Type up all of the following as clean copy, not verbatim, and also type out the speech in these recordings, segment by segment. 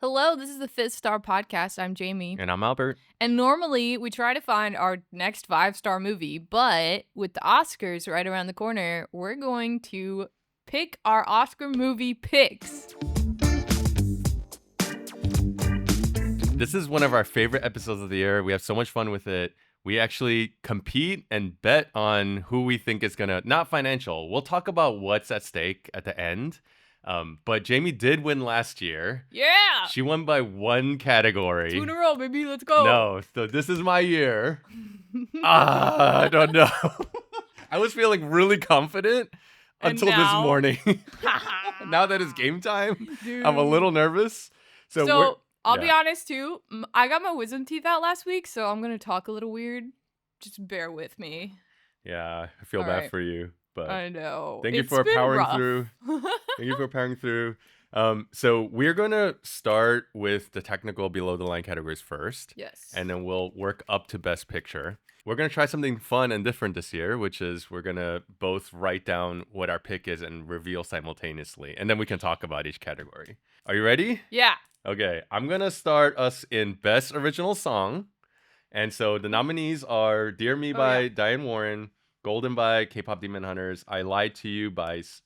Hello, this is the Fifth Star Podcast. I'm Jamie. And I'm Albert. And normally we try to find our next 5-star movie, but with the Oscars right around the corner, we're going to pick our Oscar movie picks. This is one of our favorite episodes of the year. We have so much fun with it. We actually compete and bet on who we think is going to, not financial. We'll talk about what's at stake at the end. But Jamie did win last year. Yeah! She won by one category. 2 in a row, baby. Let's go. No, so this is my year. I don't know. I was feeling really confident until this morning. Now that it's game time, Dude. I'm a little nervous. So I'll be honest too. I got my wisdom teeth out last week, so I'm going to talk a little weird. Just bear with me. Yeah, I feel All bad right. for you. But I know. Thank you for powering through. Thank you for powering through. So we're going to start with the technical below the line categories first. Yes. And then we'll work up to best picture. We're going to try something fun and different this year, which is we're going to both write down what our pick is and reveal simultaneously. And then we can talk about each category. Are you ready? Yeah. Okay. I'm going to start us in best original song. And so the nominees are Dear Me by Diane Warren, Golden by K-Pop Demon Hunters, I Lied to You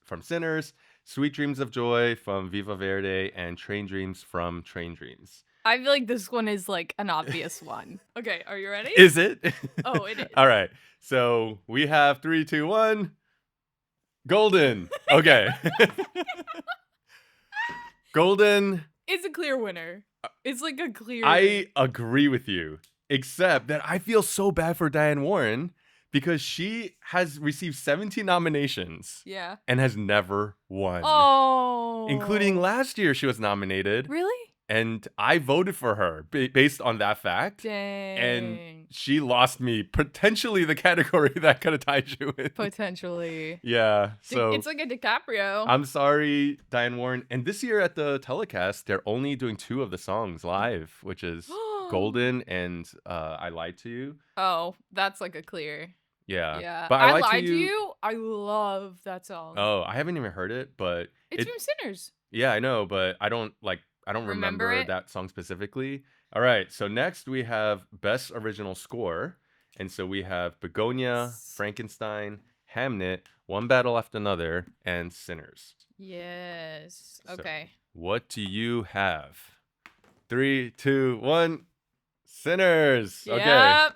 from Sinners, Sweet Dreams of Joy from Viva Verde, and Train Dreams from Train Dreams. I feel like this one is like an obvious one. Okay, are you ready? Is it? Oh, it is. All right. So we have 3, 2, 1. Golden. Okay. Golden. It's a clear winner. It's like a clear. I agree with you, except that I feel so bad for Diane Warren because she has received 17 nominations. Yeah. And has never won. Oh. Including last year she was nominated. Really? And I voted for her based on that fact. Dang. And she lost me potentially the category that could have tied you in. Potentially. Yeah. So it's like a DiCaprio. I'm sorry, Diane Warren. And this year at the telecast, they're only doing 2 of the songs live, which is Golden and I Lied to You. Oh, that's like a clear. Yeah. Yeah. But I Lied to You. I love that song. Oh, I haven't even heard it, but it's from Sinners. Yeah, I know, but I don't remember that song specifically. All right, so next we have Best Original Score. And so we have Begonia, Frankenstein, Hamnet, One Battle After Another, and Sinners. Yes. Okay. So what do you have? 3, 2, 1. Sinners. Yep. Okay.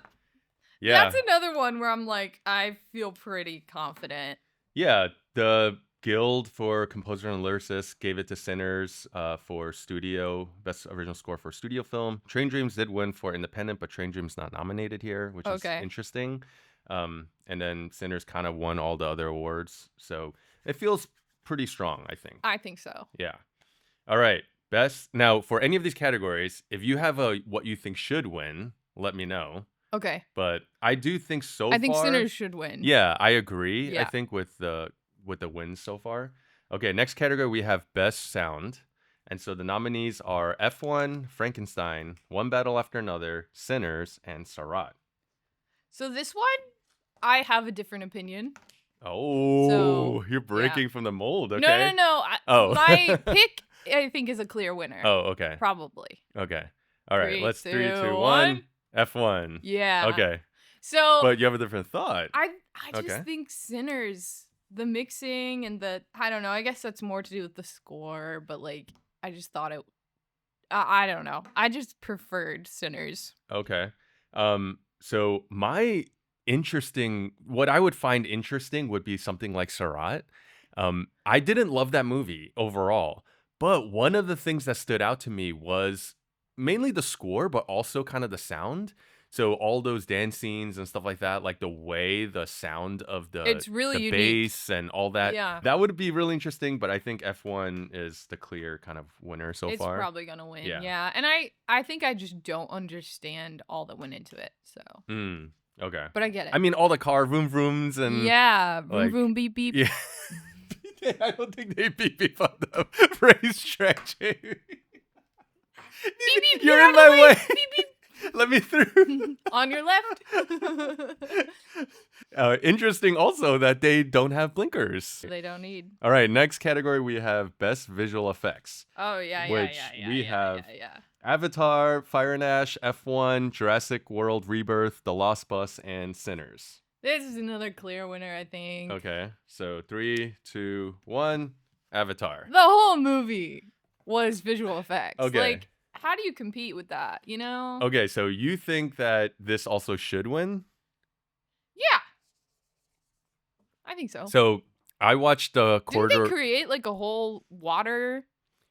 Yeah. That's another one where I'm like, I feel pretty confident. Yeah, the Guild for Composer and Lyricist gave it to Sinners for Best Original Score for Studio Film. Train Dreams did win for Independent, but Train Dreams not nominated here, which is interesting. And then Sinners kind of won all the other awards. So it feels pretty strong, I think. I think so. Yeah. All right. Now, for any of these categories, if you have what you think should win, let me know. Okay. But I do think I think Sinners should win. Yeah, I agree. Yeah. I think with the wins so far. Okay, next category we have Best Sound. And so the nominees are F1, Frankenstein, One Battle After Another, Sinners, and Sarat. So this one, I have a different opinion. Oh, you're breaking from the mold. Okay. No. My pick, I think, is a clear winner. Oh, okay. Probably. Okay. All right. 3, 3, 2, 1. F1. Yeah. Okay. So. But you have a different thought. I just think Sinners, the mixing and I don't know. I guess that's more to do with the score, but like, I just thought it. I don't know. I just preferred Sinners. Okay. So what I would find interesting would be something like Sarat. I didn't love that movie overall, but one of the things that stood out to me was mainly the score, but also kind of the sound. So all those dance scenes and stuff like that, like the way the sound of it's really the bass and all that, that would be really interesting. But I think F1 is the clear kind of winner so far. It's probably gonna win. Yeah. And I think I just don't understand all that went into it. So. Okay. But I get it. I mean, all the car vroom vrooms and vroom vroom beep beep. Yeah. I don't think they beep on the racetrack. Beep beep. You're in my way. Beep beep. Let me through. On your left. Interesting also that they don't have blinkers. They don't need. All right, next category we have best visual effects, Oh yeah, which we have yeah. Avatar, Fire and Ash, F1, Jurassic World Rebirth, The Lost Bus, and Sinners. This is another clear winner, I think. Okay, so 3, 2, 1, Avatar. The whole movie was visual effects. Okay. Like, how do you compete with that? You know? Okay, so you think that this also should win? Yeah, I think so. So I watched the Didn't corridor. they create like a whole water?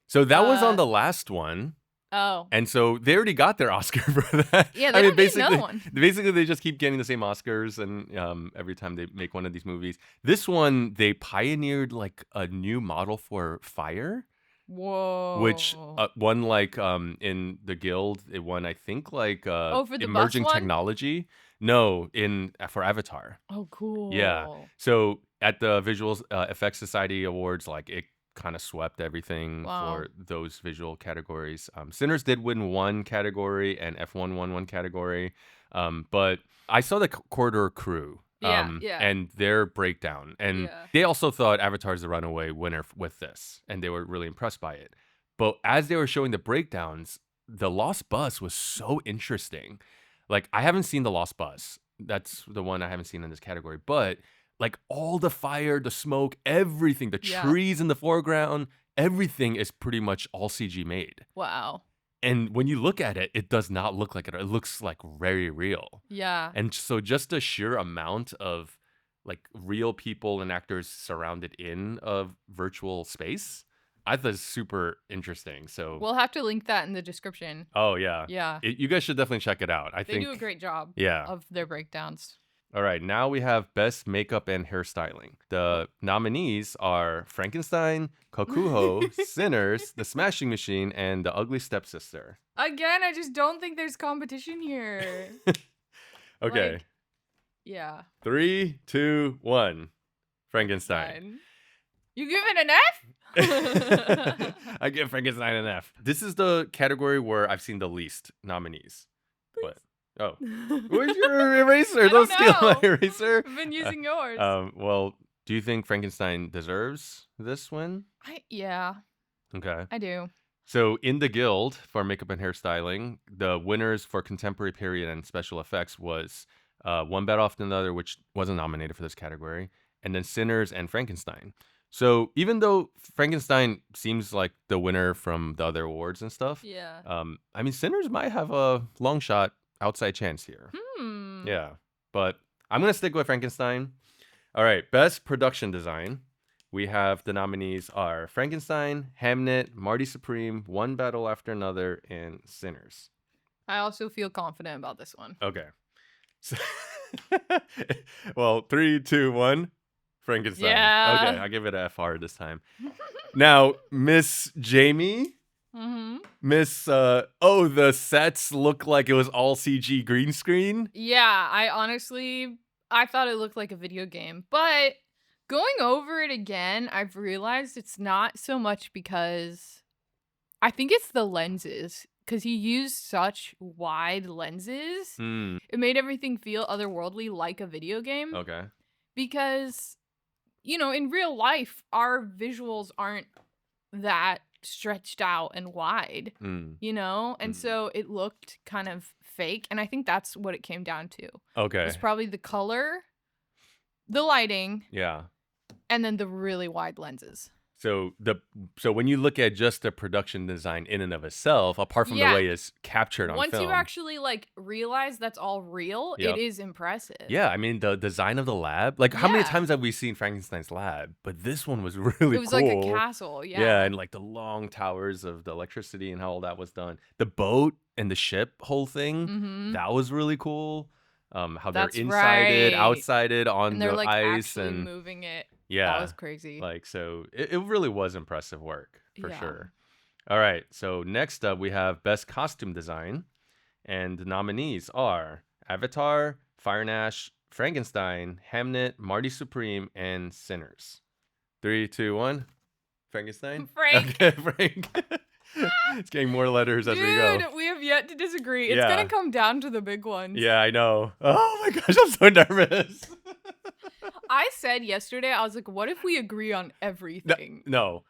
So that was on the last one. Oh, And so they already got their Oscar for that. yeah. They don't need another one. Basically, they just keep getting the same Oscars, and every time they make one of these movies. This one, they pioneered like a new model for fire, Whoa. which won like in the Guild, it won I think like Oh, for the bus emerging one? technology. No, in for Avatar. Oh, cool. Yeah. So at the Visual Effects Society Awards, like it kind of swept everything Wow. for those visual categories. Sinners did win one category, and F1 won one category. But I saw the Corridor Crew. Yeah. And their breakdown, and Yeah. they also thought Avatar's the runaway winner with this, and they were really impressed by it. But as they were showing the breakdowns, the Lost Bus was so interesting. Like, I haven't seen the Lost Bus. That's the one I haven't seen in this category. But like all the fire, the smoke, everything, the Yeah. trees in the foreground, everything is pretty much all CG made. Wow. And when you look at it, it does not look like it. It looks like very real. Yeah. And so just the sheer amount of like real people and actors surrounded in a virtual space, I thought is super interesting. So We'll have to link that in the description. oh yeah. Yeah. You guys should definitely check it out. I They think do a great job yeah. of their breakdowns. All right, now we have Best Makeup and Hairstyling. The nominees are Frankenstein, Kokuho, Sinners, The Smashing Machine, and The Ugly Stepsister. Again, I just don't think there's competition here. Okay, Like, yeah. 3, 2, 1. Frankenstein. Fine. You give it an F? I give Frankenstein an F. This is the category where I've seen the least nominees. What? Oh. Where's your eraser? I Don't don't steal my know. eraser. I've been using yours. Well, do you think Frankenstein deserves this win? Yeah, Okay. I do. So in the Guild for makeup and hairstyling, the winners for contemporary period and special effects was One Better Off Than the Other, which wasn't nominated for this category, and then Sinners and Frankenstein. So even though Frankenstein seems like the winner from the other awards and stuff, Yeah. I mean Sinners might have a long shot outside chance here. Yeah, but I'm gonna stick with Frankenstein. All right, best production design. We have the nominees are Frankenstein, Hamnet, Marty Supreme, One Battle After Another, and Sinners. I also feel confident about this one. Okay. So well, 3, 2, 1. Frankenstein. Yeah. Okay, I give it a FR this time. Now, Miss Jamie. Miss the sets look like it was all CG green screen. Yeah, I thought it looked like a video game, but going over it again, I've realized it's not so much because I think it's the lenses, because he used such wide lenses. It made everything feel otherworldly, like a video game. Okay. Because, in real life, our visuals aren't that stretched out and wide, and so it looked kind of fake, and I think that's what it came down to. Okay. It's probably the color, the lighting, Yeah. and then the really wide lenses. So when you look at just the production design in and of itself, apart from the way it's captured on Once film, you actually realize that's all real, Yep. it is impressive. yeah, I mean the design of the lab. Like how many times have we seen Frankenstein's lab? But this one was really cool. It was like a castle, yeah. Yeah, and like the long towers of the electricity and how all that was done. The boat and the ship whole thing, that was really cool. How That's they're inside right. outside on And they're the ice actually and moving it. yeah, That was crazy. like so it really was impressive work for Yeah. sure. All right, so next up we have best costume design, and the nominees are Avatar, Fire and Ash, Frankenstein, Hamnet, Marty Supreme, and Sinners. 3, 2, 1. Frankenstein. Frank. Okay, Frank. It's getting more letters as we Dude, go. we have yet to disagree. It's Yeah. gonna come down to the big ones. Yeah, I know. Oh my gosh, I'm so nervous. I said yesterday, I was like, what if we agree on everything? No.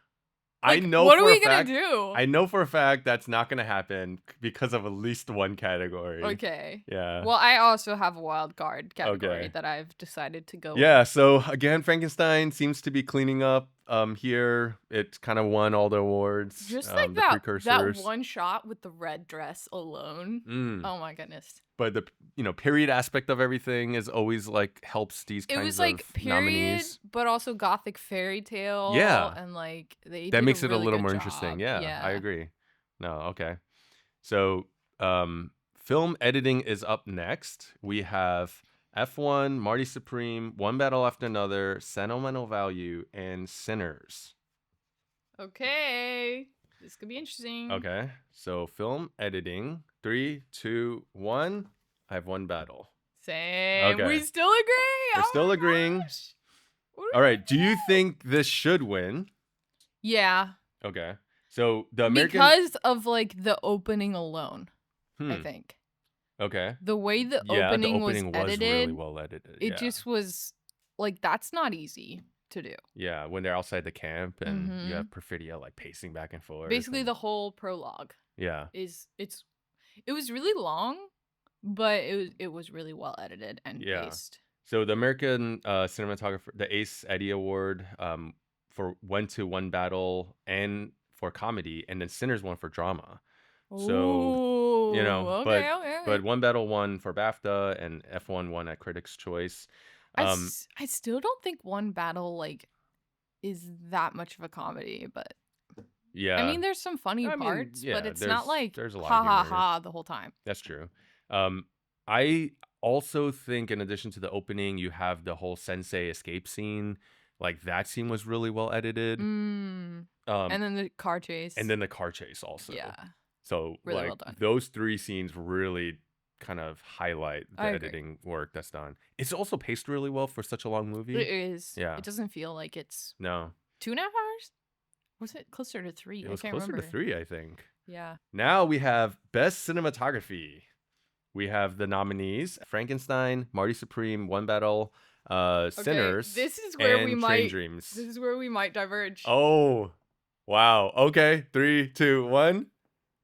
I Like, know what are for a we gonna fact. do? I know for a fact that's not gonna happen because of at least one category. Okay. Yeah. Well, I also have a wild card category Okay. that I've decided to go Yeah, so again, Frankenstein seems to be cleaning up here. It kind of won all the awards, with. Just like the that precursors. one shot with the red dress alone. Mm. Oh my goodness. But the period aspect of everything is always like helps these It kinds was of like period, nominees. but also gothic fairy tale, Yeah, and like they that did a makes it a really little good more interesting. job. Yeah, I Yeah. agree. No, okay. So, film editing is up next. We have F1, Marty Supreme, One Battle After Another, Sentimental Value, and Sinners. Okay. This could be interesting. Okay, so film editing. 3, 2, 1. I have One Battle. Same. Okay, We still agree. we're Oh still my agreeing. gosh. What are All we right, do you think this should win? Yeah. Okay, so the American. Because of like the opening alone, I Hmm. think. Okay. The way the Yeah, the opening was opening was really edited, well edited. it Yeah. just was like that's not easy to do. Yeah, when they're outside the camp and you Mhm. have Perfidia like pacing back and forth. Basically and- the whole prologue yeah. it was really long, but it was really well edited and Yeah. paced. So the American cinematographer, the Ace Eddie Award, went to One Battle and for comedy, and then Sinners won for drama. So Ooh, okay, okay, but okay. One Battle won for BAFTA and F1 won at Critics' Choice. I still don't think One Battle like is that much of a comedy, but I Yeah. mean there's some funny I mean, parts, but yeah, it's not like there's a lot ha of ha humor. ha the whole time. That's true. I also think in addition to the opening, you have the whole Sensei escape scene. Like that scene was really well edited. Mm. Um, And then the car chase. and then the car chase also. Yeah. So Really like well done. those 3 scenes really kind of highlight the I agree. editing work that's done. It's also paced really well for such a long movie. It is. Yeah. It doesn't feel like it's No, 2.5 hours? Was it closer to 3? it was I can't closer remember. to 3, I think. Yeah. Now we have Best Cinematography. We have the nominees: Frankenstein, Marty Supreme, One Battle, Sinners, This is where and we Train might Dreams. this is where we might diverge. Oh, wow. Okay, 3, 2, 1.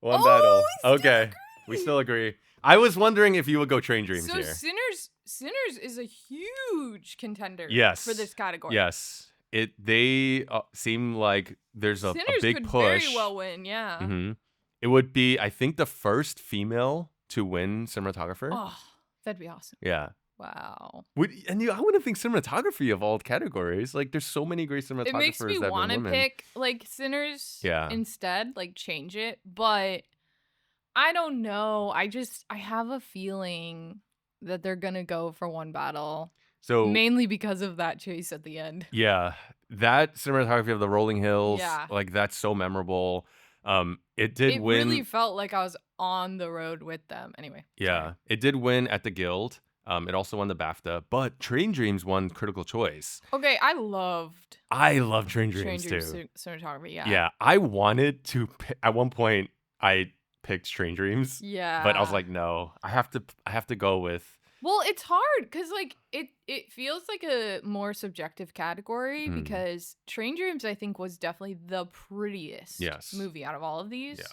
One Oh, Battle. we still Okay, we still agree. I was wondering if you would go Train Dreams So here. Sinners is a huge contender Yes. for this category. Yes. They seem like there's a Sinners big could push. very well win, yeah. hmm It would be, I think, the first female to win cinematographer. Oh, that'd be awesome. Yeah. Wow. I wouldn't think cinematography of all categories. Like, there's so many great cinematographers It makes me that have want been to women. pick like Sinners Yeah. instead, like change it, but I don't know. I have a feeling that they're going to go for One Battle. So Mainly because of that chase at the end. yeah, that cinematography of the rolling hills, Yeah. like that's so memorable. It did It win. really felt like I was on the road with them. Anyway. Yeah, sorry. it did win at the Guild. It also won the BAFTA, but Train Dreams won Critical Choice. Okay, I loved I love Train Dreams too. Cinematography, yeah. Yeah, I wanted to. At one point, I picked Train Dreams. Yeah. But I was like, no, I have to go with. Well, it's hard because like it feels like a more subjective category Hmm. because Train Dreams I think was definitely the prettiest Yes. movie out of all of these. Yeah.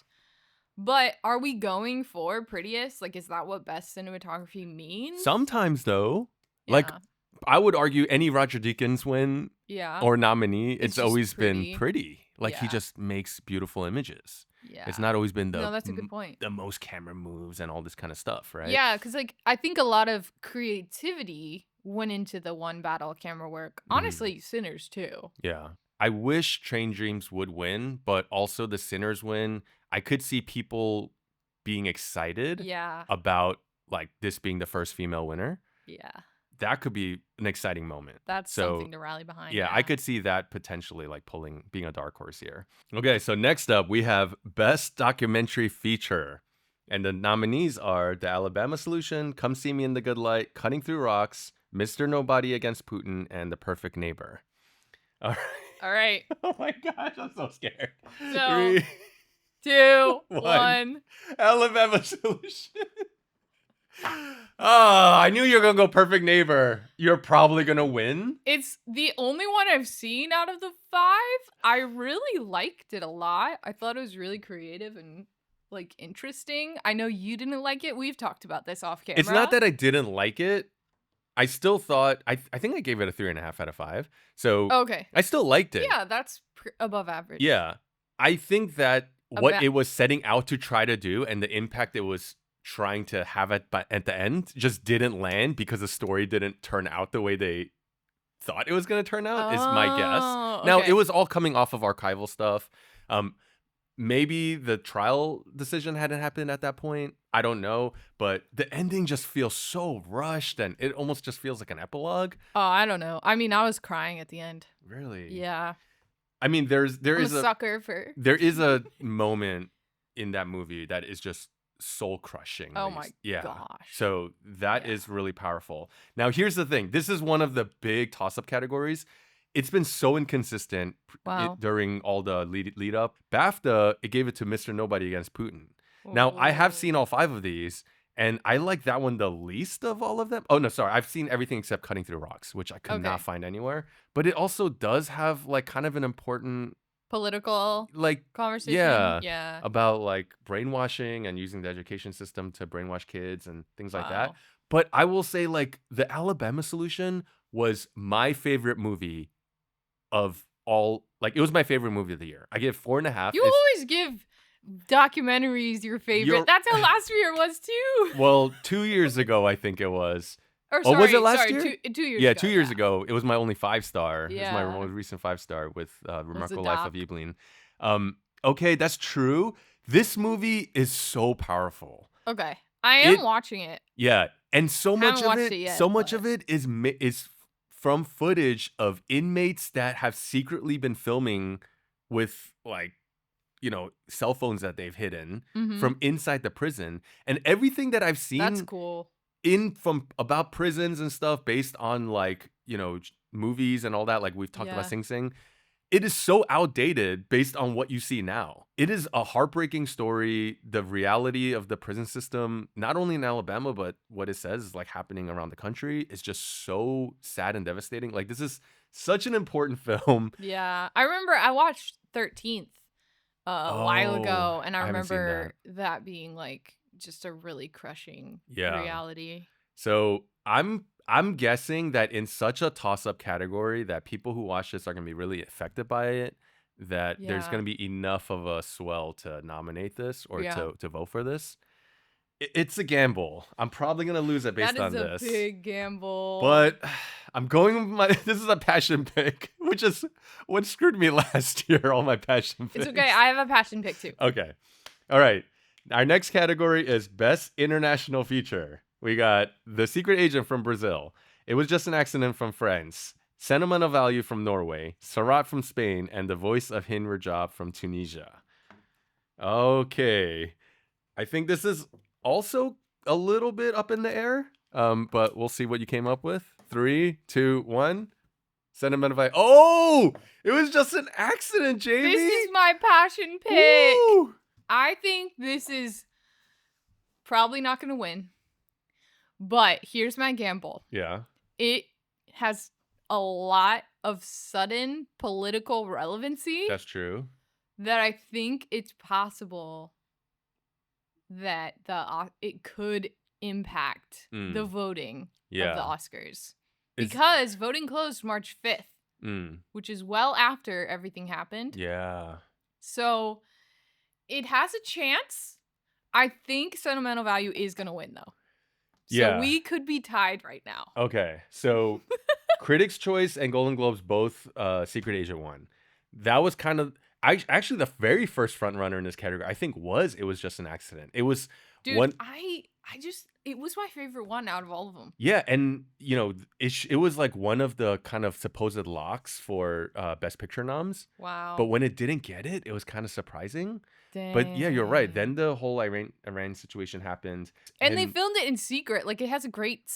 But are we going for prettiest? Like, is that what best cinematography means? Sometimes though, like Yeah. I would argue any Roger Deakins win Yeah. or nominee, it's It's just always pretty. been pretty. Like he Yeah. just makes beautiful images. Yeah. It's not always been No, that's a good point. the most camera moves and all this kind of stuff, right? Yeah, because like I think a lot of creativity went into the One Battle camera work. Honestly, Sinners too. Yeah. I wish Train Dreams would win, but also the Sinners win. I could see people being excited Yeah. about like this being the first female winner. Yeah. That could be an exciting moment. That's So, something to rally behind. Yeah, I could see that potentially like being a dark horse here. Okay, so next up we have Best Documentary Feature. And the nominees are The Alabama Solution, Come See Me in the Good Light, Cutting Through Rocks, Mr. Nobody Against Putin, and The Perfect Neighbor. All right. All right. Oh my gosh, I'm so scared. So- 3, 2, One. 1. Alabama Solution. Oh, I knew you were gonna go Perfect Neighbor. You're probably gonna win. It's the only one I've seen out of the 5. I really liked it a lot. I thought it was really creative and like interesting. I know you didn't like it. We've talked about this off It's not camera. that I didn't like it. I still thought I think I gave it a 3.5 out of 5. So Okay. I still liked it. Yeah, that's above average. Yeah. I think that what About it was setting out to try to do and the impact it was trying to have at the end just didn't land because the story didn't turn out the way they thought it was going to turn out is my guess. Oh, Now, it okay. was all coming off of archival stuff. Um, maybe the trial decision hadn't happened at that point. I don't know, but the ending just feels so rushed and it almost just feels like an epilogue. Oh, I don't know. I mean, I was crying at the end. Really? Yeah. I mean, there I'm a is a sucker for there is a moment in that movie that is just soul crushing. Oh my Yeah. gosh. So that Yeah. is really powerful. Now, here's the thing. This is one of the big toss-up categories. It's been so inconsistent Wow. during all the lead up. BAFTA, it gave it to Mr. Nobody against Putin. Now, I have Oh. seen all 5 of these, and I like that one the least of all of them. Oh, no, sorry. I've seen everything except Cutting Through Rocks, which I could not Okay. find anywhere. But it also does have like kind of an important Political like conversation. yeah, Yeah. about like brainwashing and using the education system to brainwash kids and things like that. Wow. But I will say like the Alabama Solution was my favorite movie of all, like it was my favorite movie of the year. I give 4.5. You It's always give documentaries your favorite. your That's how last year was too. well, 2 years ago I think it was. Or Oh, was it sorry, last sorry, year? 2 years Yeah, ago. 2 years Yeah. ago. It was my only 5-star. It was my Yeah. most recent 5-star with It was a Remarkable Life of doc. Evelyn. Okay, that's true. This movie is so powerful. Okay. I am It watching it. Yeah, and Haven't watched it yet, so much but of it is from footage of inmates that have secretly been filming with like, cell phones that they've hidden mhm. from inside the prison. And everything that I've That's seen cool. in from about prisons and stuff based on like, movies and all that, like we've talked about Yeah. Sing Sing, it is so outdated based on what you see now. It is a heartbreaking story. The reality of the prison system, not only in Alabama, but what it says is like happening around the country, is just so sad and devastating. Like this is such an important film. Yeah. I remember I watched 13th a while Oh, ago, and I I haven't seen that. remember that being like just a really crushing Yeah. reality. So I'm guessing that in such a toss-up category that people who watch this are gonna be really affected by it, that there's Yeah. gonna be enough of a swell to nominate this or Yeah. to vote for this. It's a gamble. I'm probably gonna lose it That based is on a this, big gamble. but I'm going with my. This is a passion pick, which is what screwed me last year. All my passion It's picks. okay. I have a passion pick too. Okay. All right. Our next category is Best International Feature. We got The Secret Agent from Brazil. It Was Just an Accident from France. Sentimental Value from Norway. Sarat from Spain. And The Voice of Hin Rajab from Tunisia. Okay. I think this is also a little bit up in the air, but we'll see what you came up with. 3, 2, 1. Sentimental Value. Oh! It was just an accident, Jamie! This is my passion pick. Woo! I think this is probably not going to win. But here's my gamble. Yeah. It has a lot of sudden political relevancy That's true. that I think it's possible that it could impact the voting of the Yeah. Oscars. It's- Because voting closed March 5th, Mm. which is well after everything happened. Yeah. So it has a chance. I think Sentimental Value is going to win, though. So Yeah. we could be tied right now. Okay. So Critics' Choice and Golden Globes both Secret Agent won. That was kind of actually the very first front runner in this category, I think It Was Just an Accident. It was Dude, one. it was my favorite one out of all of them. Yeah, and it was like one of the kind of supposed locks for Best Picture noms. Wow. But when it didn't get it, it was kind of surprising. But yeah, you're right. Then the whole Iran situation happened, And they filmed it in secret. Like, it has a great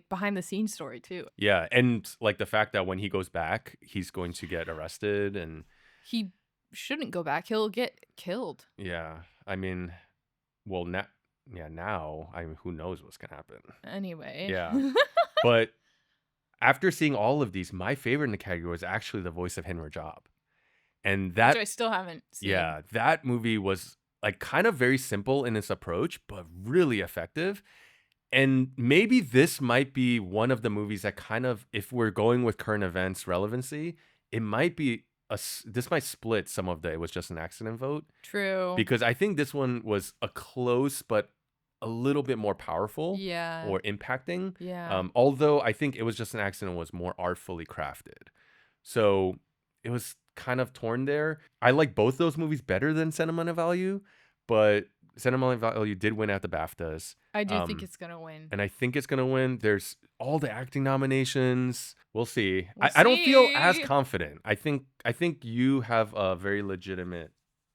behind the scenes story too. yeah, and like the fact that when he goes back, he's going to get arrested, and He shouldn't go back. He'll get killed Yeah. I mean, well, now, I mean, who knows what's gonna happen? anyway. Yeah. But after seeing all of these, my favorite in the category was actually the voice of Henry Job. And Which that, I still haven't seen. yeah, that movie was like kind of very simple in its approach, but really effective. And maybe this might be one of the movies that kind of, if we're going with current events relevancy, it might be this might split some of the it was just an accident vote, True. because I think this one was a close but a little bit more powerful Yeah. or impacting. Yeah. Although I think it was just an accident was more artfully crafted. So it was kind of torn there. I like both those movies better than Sentimental Value, but Sentimental Value did win at the BAFTAs. I do think it's gonna win. And I think it's gonna win. There's all the acting nominations. We'll see. We'll I don't feel as see. confident. I think you have a very legitimate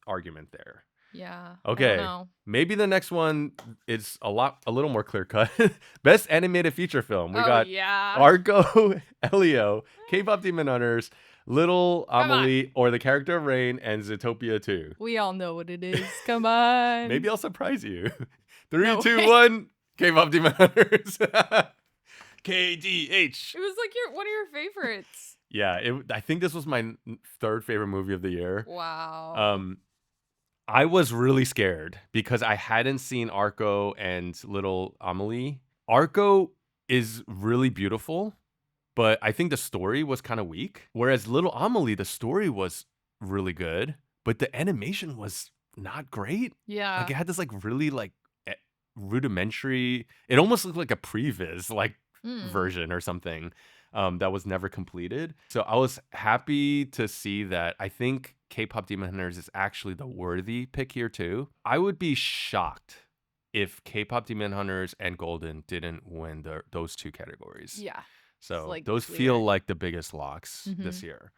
argument there. Yeah. I don't Okay. know. Maybe the next one is a little more clear cut. Best animated feature film. We Oh got yeah. Argo, Elio, K-pop Demon Hunters, Little Come on. Amelie, or The Character of Rain, and Zootopia 2. We all know what it is. Come on. Maybe I'll surprise you. 3, No 2, way. 1. K-pop Demon Hunters. KDH. It was like one of your favorites. Yeah, I think this was my third favorite movie of the year. Wow. I was really scared because I hadn't seen Arco and Little Amelie. Arco is really beautiful, but I think the story was kind of weak. Whereas Little Amelie, the story was really good, but the animation was not great. Yeah. Like it had this like really like rudimentary. It almost looked like a previs like version or something that was never completed. So I was happy to see that. I think K-pop Demon Hunters is actually the worthy pick here too. I would be shocked if K-pop Demon Hunters and Golden didn't win those two categories. Yeah. So like those clear. feel like the biggest locks this year.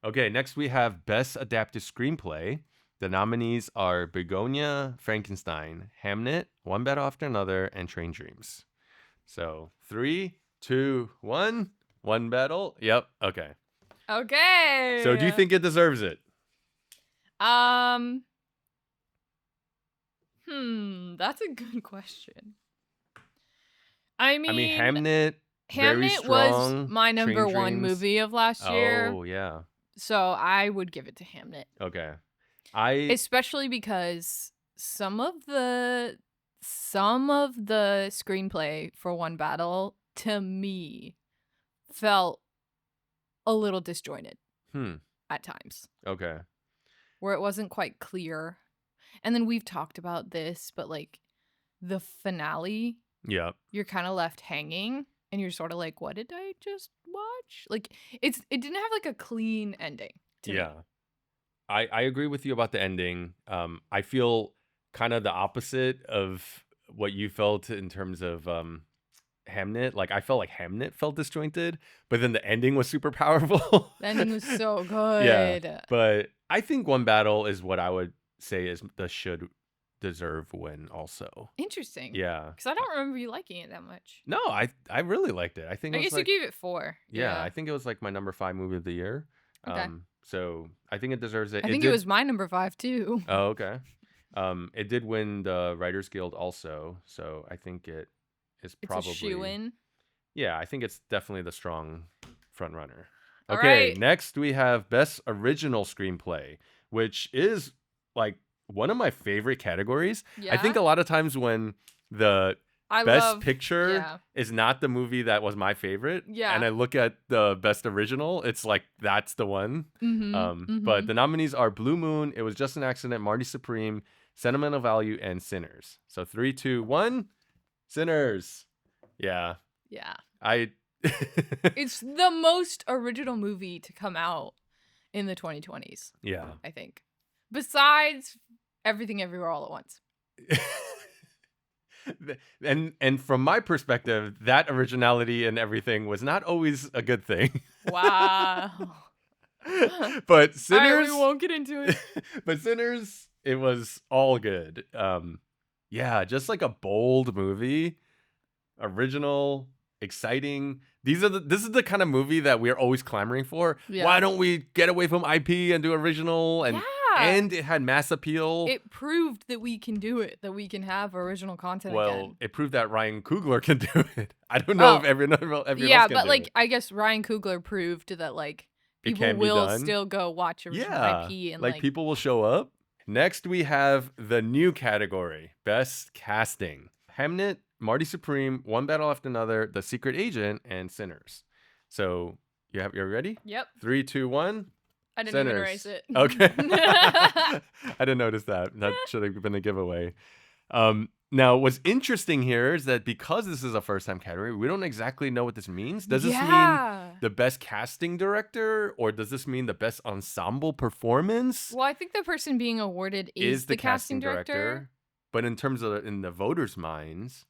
Okay, next we have Best Adapted Screenplay. The nominees are Begonia, Frankenstein, Hamnet, One Battle After Another, and Train Dreams. So 3, 2, 1. One Battle. Yep. Okay. Okay. So do you think it deserves it? That's a good question. I mean, Hamnet. Very Hamnet strong. was my number Train one Dreams. movie of last year. Oh yeah. So I would give it to Hamnet. Okay. Especially because some of the screenplay for One Battle to me felt a little disjointed at times. Okay. Where it wasn't quite clear. And then we've talked about this, but like the finale, Yep. you're kind of left hanging and you're sort of like, what did I just watch? Like it didn't have like a clean ending to me. Yeah. I agree with you about the ending. I feel kind of the opposite of what you felt in terms of Hamnet. Like I felt like Hamnet felt disjointed, but then the ending was super powerful. The ending was so good. Yeah, but I think One Battle is what I would say is the should deserve win also. Interesting. Yeah. Because I don't remember you liking it that much. No, I really liked it. I think I it was guess like, you gave it 4. yeah, I think it was like my number 5 movie of the year. Okay. So I think it deserves it. I think it was my number 5 too. Oh, okay. It did win the Writers Guild also, so I think it is probably It's a shoe-in. Yeah, I think it's definitely the strong front runner. All Okay, right. next we have Best Original Screenplay, which is like one of my favorite categories. Yeah. I think a lot of times when the Best Picture is not the movie that was my favorite, and I look at the Best Original, it's like that's the one. But the nominees are Blue Moon, It Was Just an Accident, Marty Supreme, Sentimental Value, and Sinners. So 3, 2, 1, Sinners. Yeah. Yeah. It's the most original movie to come out in the 2020s. Yeah. I think. Besides Everything Everywhere All at Once. And from my perspective, that originality and everything was not always a good thing. Wow. But Sinners, all right, we won't get into it. But Sinners, it was all good. Yeah, just like a bold movie, original, exciting. This is the kind of movie that we're always clamoring for. Yeah. Why don't we get away from IP and do original? And and it had mass appeal. It proved that we can do it, that we can have original content Well, again. it proved that Ryan Coogler can do it. I don't know Oh, if everyone else yeah, can but do like it. I guess Ryan Coogler proved that like It people can be will done. still go watch original Yeah, IP and like like people will show up. Next, we have the new category, Best Casting. Hamnet, Marty Supreme, One Battle After Another, The Secret Agent, and Sinners. So you're ready? Yep. 3, 2, 1. I didn't even erase Sinners. it. Okay. I didn't notice that. That should have been a giveaway. Now, what's interesting here is that because this is a first-time category, we don't exactly know what this means. Does this mean Yeah. the best casting director, or does this mean the best ensemble performance? Well, I think the person being awarded is the casting director. But in terms of in the voters' minds,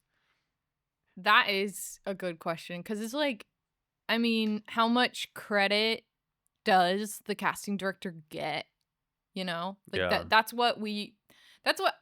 That is a good question because it's like, I mean, how much credit does the casting director get? You know, like yeah, that's what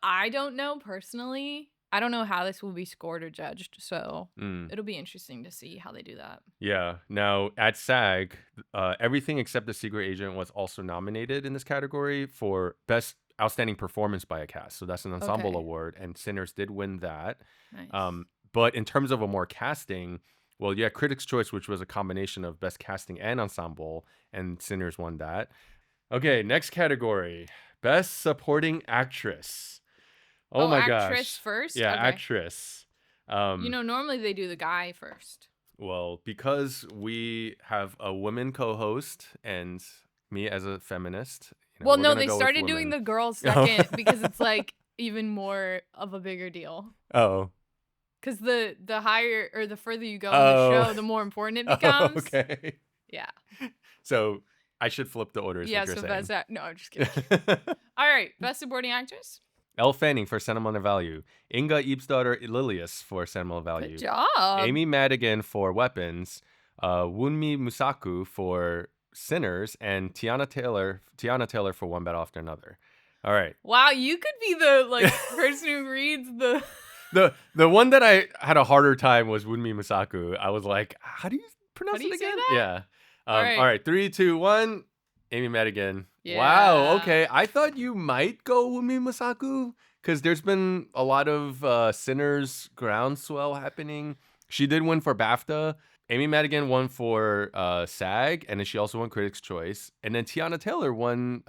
I don't know personally. I don't know how this will be scored or judged, so mm, it'll be interesting to see how they do that. yeah. Now at SAG, everything except The Secret Agent was also nominated in this category for best outstanding performance by a cast. So that's an ensemble Okay. award, and Sinners did win that. Nice. But in terms of a more casting, well, yeah, Critics' Choice, which was a combination of best casting and ensemble, and Sinners won that. Okay, next category, Best Supporting Actress. Oh Oh, my actress gosh. first? Yeah, Okay. actress. Normally they do the guy first. Well, because we have a woman co-host and me as a feminist, Well, we're no, gonna they go with started doing women. the girls Oh. second because it's like even more of a bigger deal. Oh. Because the higher or the further you go in the Oh. show, the more important it Oh, becomes. okay. Yeah. So I should flip the order, is Yeah, what you're so saying. no, I'm just kidding. All right, best supporting actress. Elle Fanning for Sentimental Value. Inga Eepsdottir Lilius for Sentimental Good Value. job. Amy Madigan for Weapons. Wunmi Musaku for Sinners. And Tiana Taylor for One Battle After Another. All right. Wow, you could be the like person who reads the The one that I had a harder time was Wunmi Musaku. I was like, how do you pronounce do you it say again? that? Yeah. All right. All right. 3, 2, 1. Amy Madigan. Wow. Yeah. Okay. I thought you might go Wunmi Musaku because there's been a lot of Sinners groundswell happening. She did win for BAFTA. Amy Madigan won for SAG, and then she also won Critics' Choice. And then Tiana Taylor won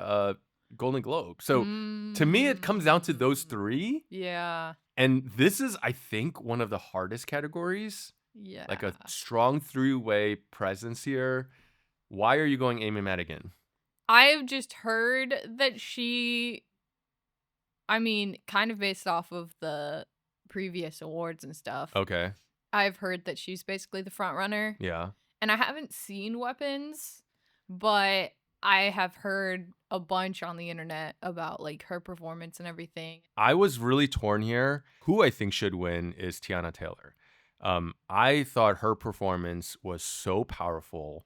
Golden Globe. So to me, it comes down to those three. Yeah. And this is, I think, one of the hardest categories. Yeah. Like a strong three-way presence here. Why are you going Amy Madigan? I've just heard that kind of based off of the previous awards and stuff. Okay. I've heard that she's basically the front runner. Yeah. And I haven't seen Weapons, but I have heard a bunch on the internet about like her performance and everything. I was really torn here. Who I think should win is Tiana Taylor. I thought her performance was so powerful.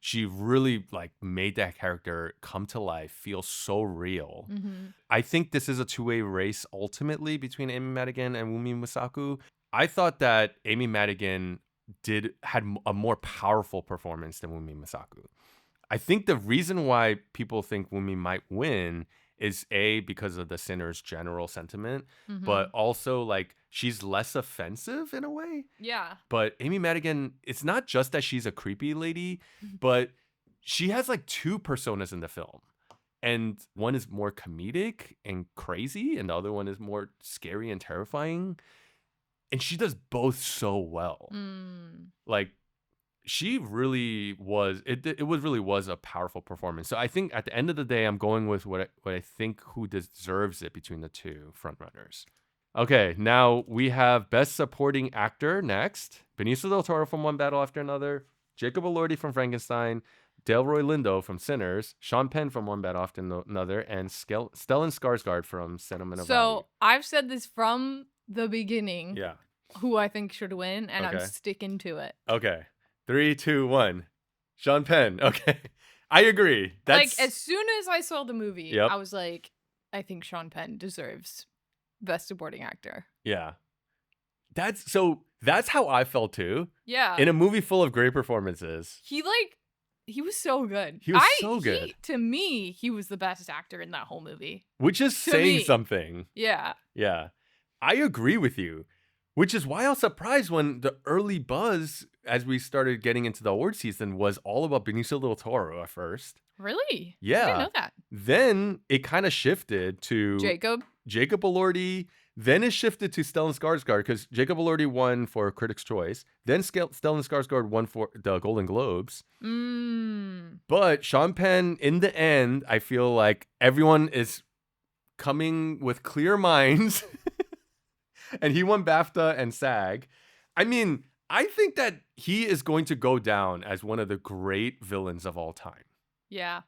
She really like made that character come to life, feel so real. Mm-hmm. I think this is a two-way race ultimately between Amy Madigan and Wunmi Musaku. I thought that Amy Madigan had a more powerful performance than Wunmi Musaku. I think the reason why people think Wunmi might win is because of the Sinners' general sentiment, but also like she's less offensive in a way. Yeah. But Amy Madigan, it's not just that she's a creepy lady, but she has like two personas in the film. And one is more comedic and crazy, and the other one is more scary and terrifying. And she does both so well. Like she really was. It really was a powerful performance. So I think at the end of the day, I'm going with what I think who deserves it between the two frontrunners. Okay, now we have Best Supporting Actor next. Benicio del Toro from One Battle After Another, Jacob Elordi from Frankenstein, Delroy Lindo from Sinners, Sean Penn from One Battle After Another, and Stellan Skarsgård from Sentimental Value. So I've said this from the beginning. Yeah. Who I think should win, and Okay. I'm sticking to it. Okay. 3, 2, 1. Sean Penn. Okay. I agree. Like as soon as I saw the movie, Yep. I was like, I think Sean Penn deserves Best Supporting Actor. Yeah. That's how I felt too. Yeah. In a movie full of great performances. He like He was so good. He was so good. To me, he was the best actor in that whole movie. Which is To saying me. something. Yeah. Yeah. I agree with you. Which is why I was surprised when the early buzz, as we started getting into the award season, was all about Benicio del Toro at first. Really? I didn't Yeah. know that. Then it kind of shifted to Jacob Elordi. Then it shifted to Stellan Skarsgård because Jacob Elordi won for Critics' Choice. Then Stellan Skarsgård won for the Golden Globes. But Sean Penn, in the end, I feel like everyone is coming with clear minds. And he won BAFTA and SAG. I mean, I think that he is going to go down as one of the great villains of all time. Yeah.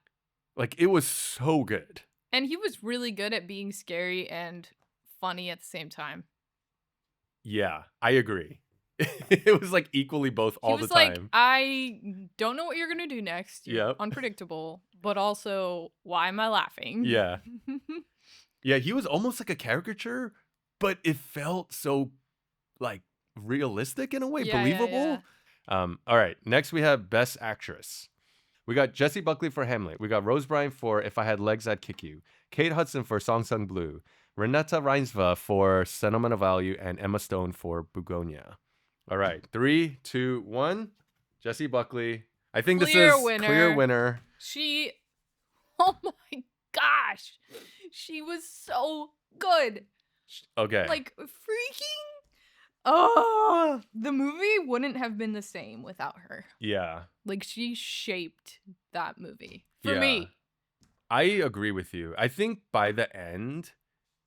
Like, it was so good. And he was really good at being scary and funny at the same time. Yeah, I agree. It was like equally both all the time. He was like, I don't know what you're going to do next. You're unpredictable, but also, why am I laughing? Yeah. Yeah, he was almost like a caricature, but it felt so, like, realistic in a way, believable. Yeah. All right, next we have Best Actress. We got Jessie Buckley for Hamlet. We got Rose Byrne for If I Had Legs, I'd Kick You. Kate Hudson for Song Sung Blue. Renata Reinsva for Sentimental Value. And Emma Stone for Begonia. All right, 3, 2, 1. Jessie Buckley. I think this is clear winner. Oh my gosh. She was so good. Okay. Like, freaking. Oh, the movie wouldn't have been the same without her. Yeah. Like, she shaped that movie for me. I agree with you. I think by the end,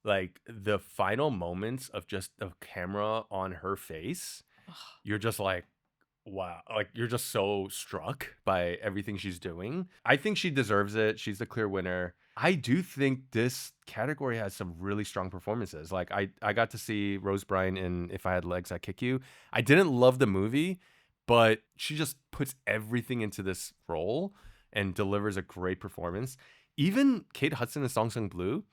like, the final moments of just the camera on her face, you're just like, wow. Like, you're just so struck by everything she's doing. I think she deserves it. She's the clear winner. I do think this category has some really strong performances. Like, I got to see Rose Byrne in If I Had Legs, I'd Kick You. I didn't love the movie, but she just puts everything into this role and delivers a great performance. Even Kate Hudson in Song Sung Blue,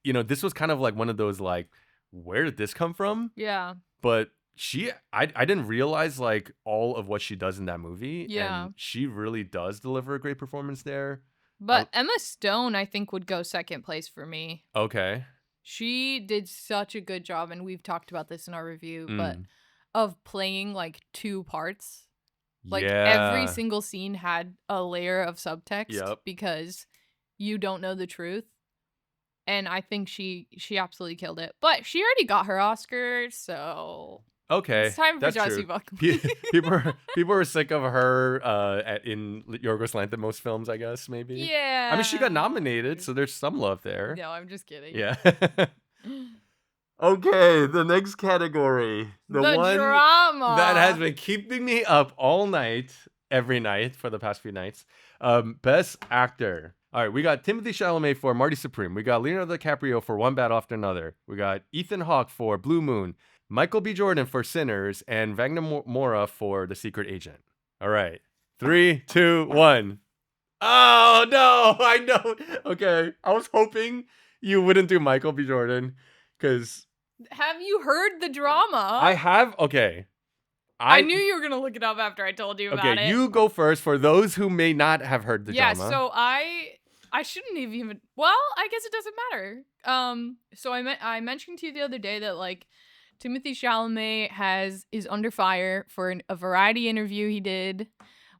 you know, this was kind of like one of those, like, where did this come from? Yeah. But I didn't realize, like, all of what she does in that movie. Yeah. And she really does deliver a great performance there. But Emma Stone, I think, would go second place for me. Okay. She did such a good job, and we've talked about this in our review, but of playing, like, two parts. Like, every single scene had a layer of subtext because you don't know the truth. And I think she absolutely killed it. But she already got her Oscar, so... Okay, it's time for Jessie Buckley. people were sick of her in Yorgos Lanthimos films, I guess, maybe. Yeah. I mean, she got nominated, so there's some love there. No, I'm just kidding. Yeah. Okay, the next category. The one drama. That has been keeping me up all night, every night for the past few nights. Best Actor. All right, we got Timothée Chalamet for Marty Supreme. We got Leonardo DiCaprio for One Bad After Another. We got Ethan Hawke for Blue Moon. Michael B. Jordan for Sinners, and Wagner Moura for The Secret Agent. All right. 3, 2, 1. Oh, no. I know. Okay. I was hoping you wouldn't do Michael B. Jordan because... Have you heard the drama? I have. Okay. I knew you were going to look it up after I told you about it. Okay, you go first for those who may not have heard the drama. Yeah, so I shouldn't have even... Well, I guess it doesn't matter. So I mentioned to you the other day that, like, Timothée Chalamet is under fire for a Variety interview he did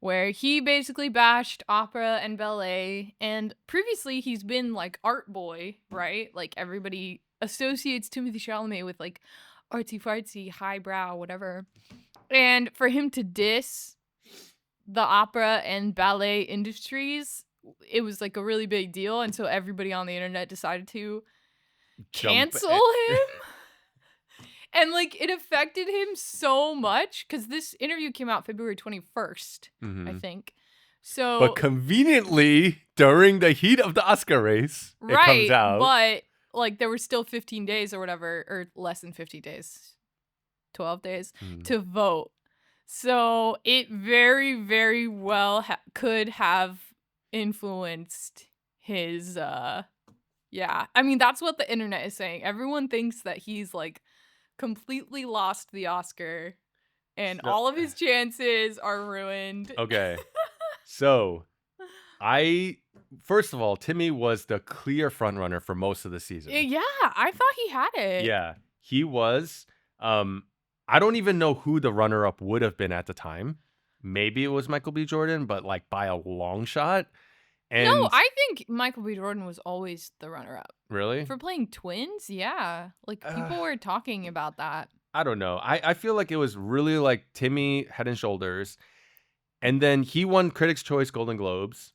where he basically bashed opera and ballet. And previously he's been like art boy, right? Like everybody associates Timothée Chalamet with like artsy fartsy, highbrow, whatever. And for him to diss the opera and ballet industries, it was like a really big deal. And so everybody on the internet decided to cancel him. And, like, it affected him so much because this interview came out February 21st, I think. So, but conveniently, during the heat of the Oscar race, it comes out. But, like, there were still 15 days or whatever, or less than 50 days, 12 days, to vote. So, it very, very well could have influenced his, yeah. I mean, that's what the internet is saying. Everyone thinks that he's, like, completely lost the Oscar and all of his chances are ruined. Okay. So I first of all, Timmy was the clear front runner for most of the season. Yeah, I thought he had it. Yeah, he was. Um, I don't even know who the runner up would have been at the time. Maybe it was Michael B. Jordan, but like by a long shot. No, And I think Michael B. Jordan was always the runner-up. really, For playing twins, yeah. Like, uh, people were talking about that. I don't know. I feel like it was really like Timmy Head and Shoulders, and then he won Critics' Choice Golden Globes.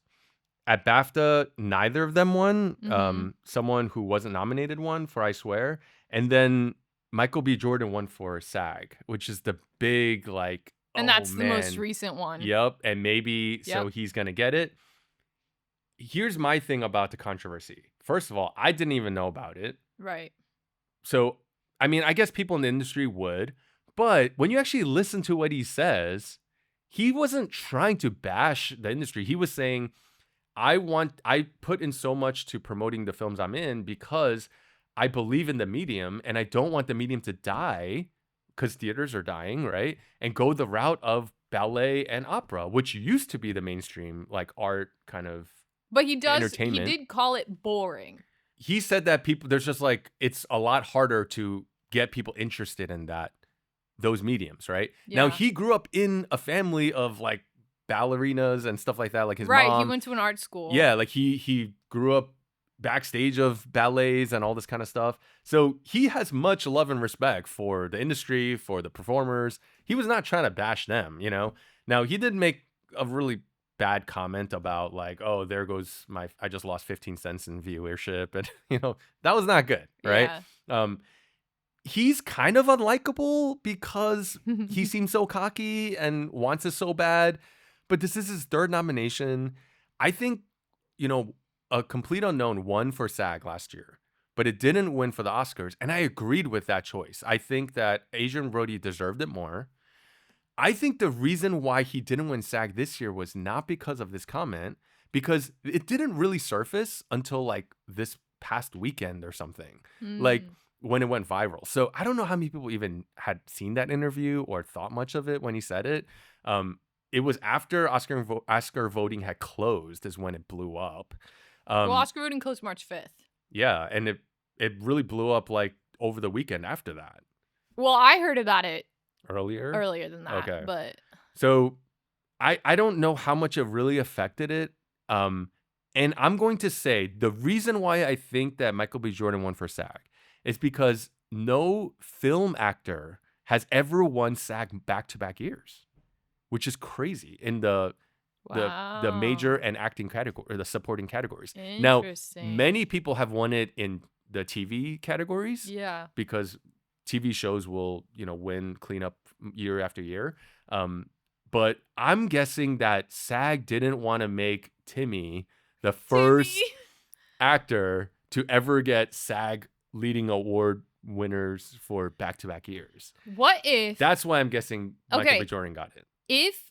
At BAFTA, neither of them won. Mhm. Someone who wasn't nominated won for I Swear. And then Michael B. Jordan won for SAG, which is the big, like, And oh that's the most man, recent one. yep. And maybe so Yep. he's going to get it. Here's my thing about the controversy. First of all, I didn't even know about it. Right. So, I mean, I guess people in the industry would, but when you actually listen to what he says, he wasn't trying to bash the industry. He was saying, I put in so much to promoting the films I'm in because I believe in the medium and I don't want the medium to die because theaters are dying, right? And go the route of ballet and opera, which used to be the mainstream, like art kind of But he entertainment. did call it boring. He said that people, there's just like, it's a lot harder to get people interested in those mediums, right? Now, Yeah. he grew up in a family of like ballerinas and stuff like that. Like his Right, he mom, went to an art school. yeah, like he grew up backstage of ballets and all this kind of stuff. So he has much love and respect for the industry, for the performers. He was not trying to bash them, you know. Now he did make a really bad comment about like, oh, there goes I just lost 15 cents in viewership, and that was not good, right? Yeah. Um, he's kind of unlikable because he seems so cocky and wants it so bad. But this is his third nomination. I think, you know, A Complete Unknown won for SAG last year, but it didn't win for the Oscars. And I agreed with that choice. I think that Adrian Brody deserved it more. I think the reason why he didn't win SAG this year was not because of this comment, because it didn't really surface until like this past weekend or something, like Mm. when it went viral. So I don't know how many people even had seen that interview or thought much of it when he said it. It was after Oscar voting had closed is when it blew up. Well, Um, Oscar voting closed March 5th. yeah, and it really blew up like over the weekend after that. Well, I heard about it Earlier, earlier than that, okay. but So I don't know how much it really affected it. And I'm going to say the reason why I think that Michael B. Jordan won for SAG is because no film actor has ever won SAG back-to-back years, which is crazy in the major wow. and acting category or the supporting categories. Now, Interesting. many people have won it in the TV categories Yeah. because TV shows will, win cleanup year after year. But I'm guessing that SAG didn't want to make Timmy the Timmy. first actor to ever get SAG leading award winners for back-to-back years. What if That's why I'm guessing Michael B. Okay, Jordan got it. if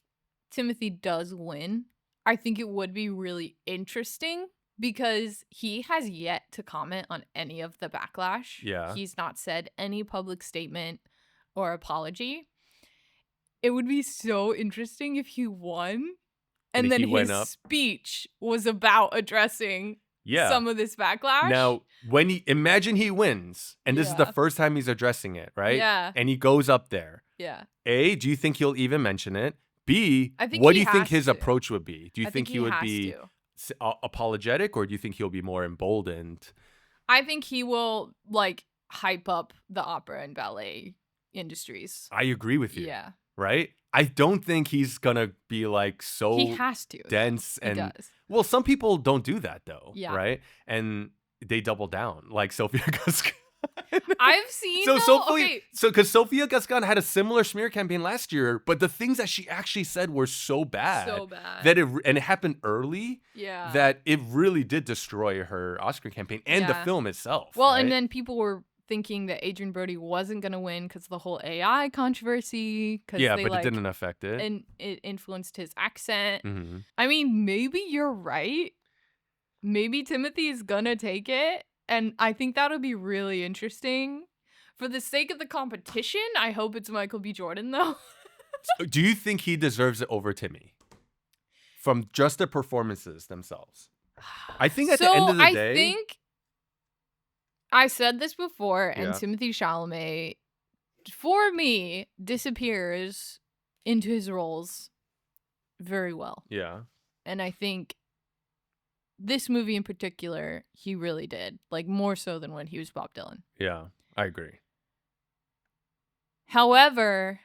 Timothy does win, I think it would be really interesting because he has yet to comment on any of the backlash. Yeah. He's not said any public statement or apology. It would be so interesting if he won And and then he went his up. speech was about addressing Yeah. some of this backlash. Now, imagine he wins, and this is the Yeah. first time he's addressing it, right? Yeah. And he goes up there. Yeah. A, do you think he'll even mention it? B, I think what do he you think has his to. approach would be? Do you I think think he he would has be to. apologetic, or do you think he'll be more emboldened? I think he will like hype up the opera and ballet industries. I agree with you. Yeah. Right? I don't think he's gonna be like so He has to. dense He and does. well, some people don't do that though, Yeah. right? And they double down, like Sofia Gascon. I've seen Because Sofia Gascon had a similar smear campaign last year, but the things that she actually said were so bad, that it happened early, Yeah. that it really did destroy her Oscar campaign and the Yeah. film itself. Well, right? and then people were thinking that Adrian Brody wasn't gonna win because of the whole AI controversy. yeah, they, but like, it didn't affect it. and it influenced his accent. Mm-hmm. I mean, maybe you're right. Maybe Timothy is gonna take it, and I think that'll be really interesting. For the sake of the competition, I hope it's Michael B. Jordan, though. Do you think he deserves it over Timmy? from just the performances themselves. I think at the end So of the I day, think I said this before, and yeah, Timothée Chalamet, for me, disappears into his roles very well. yeah, And I think this movie in particular, he really did. Like, more so than when he was Bob Dylan. yeah, I agree. However,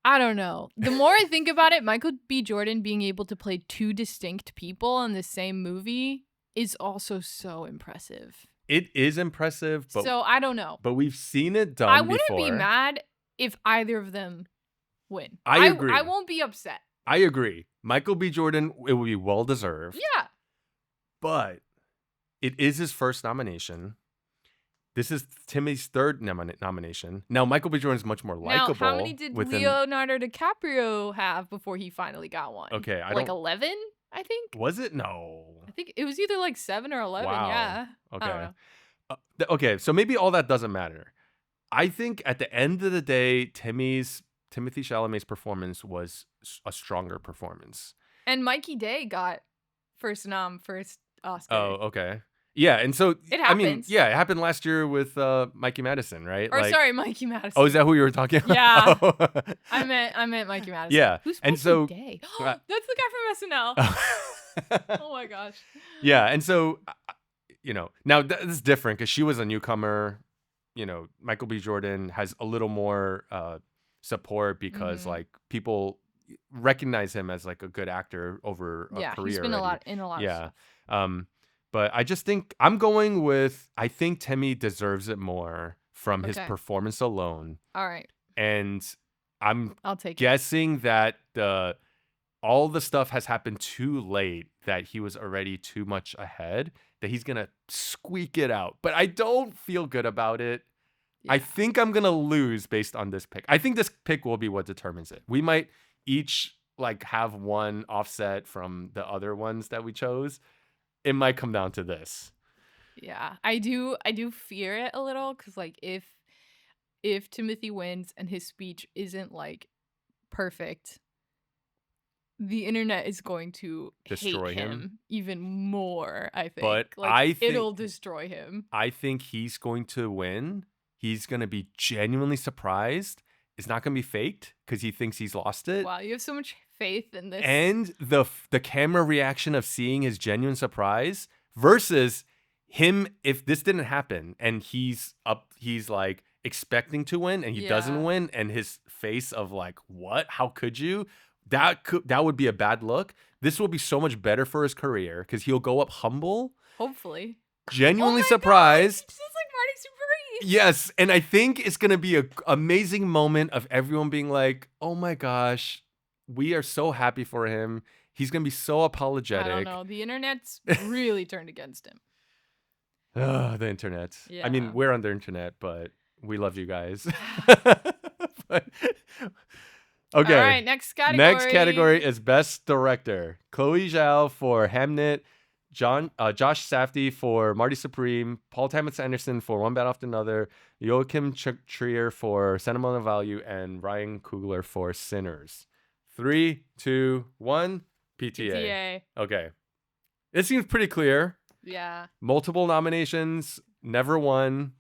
I don't know. The more I think about it, Michael B. Jordan being able to play two distinct people in the same movie is also so impressive. It is impressive, So I don't know. but we've seen it I done wouldn't be before. mad if either of them win. I agree. I won't be upset. I agree. Michael B. Jordan, it would be well deserved. Yeah. But it is his first nomination. This is Timmy's third nomination. Now, Michael B. Jordan is much more Now, likable. how many did Leonardo DiCaprio have before he finally got one? Okay, I like don't. 11, I think. Was it? No. I think it was either like 7 or 11. Wow. Yeah. Okay. I don't know. Okay, so maybe all that doesn't matter. I think at the end of the day, Timothée Chalamet's performance was a stronger performance. And Mikey Day got first Oscar. Oh, okay. Yeah, and so It I mean, happens. yeah, it happened last year with Mikey Madison, right? Or sorry, Mikey Madison. Oh, is that who you were talking about? Yeah. Oh. I meant Mikey Madison. Yeah, Who's and Mikey so Day? That's the guy from SNL. Oh my gosh. Yeah, and so now this is different because she was a newcomer. Michael B. Jordan has a little more support because like people recognize him as like a good actor over a career. He's been already. in a lot of stuff. But I just think I'm going with I think Timmy deserves it more from his performance alone. All right. And I'll take guessing that all the stuff has happened too late, that he was already too much ahead, that he's going to squeak it out. But I don't feel good about it. Yeah. I think I'm going to lose based on this pick. I think this pick will be what determines it. We might each like have one offset from the other ones that we chose. It might come down to this. Yeah, I do fear it a little because like if Timothy wins and his speech isn't like perfect, the internet is going to destroy hate him even more. I think, but like, it'll destroy him. I think he's going to win. He's going to be genuinely surprised. It's not going to be faked because he thinks he's lost it. Wow, you have so much faith in this. And the camera reaction of seeing his genuine surprise versus him if this didn't happen and he's like expecting to win and he doesn't win and his face of like, what? How could you? That would be a bad look. This will be so much better for his career because he'll go up humble. Hopefully. Genuinely surprised. God, it's just like Marty Super. Yes, and I think it's going to be an amazing moment of everyone being like, oh my gosh, we are so happy for him. He's going to be so apologetic. I don't know. The internet's really turned against him. The internet. Yeah. I mean, we're on the internet, but we love you guys. Okay. All right, next category. Next category is Best Director. Chloe Zhao for Hamnet, Josh Safdie for Marty Supreme, Paul Thomas Anderson for One Bad After Another, Joachim Trier for Sentimental Value, and Ryan Coogler for Sinners. 3, 2, 1. PTA. Okay. It seems pretty clear. Yeah. Multiple nominations, never won.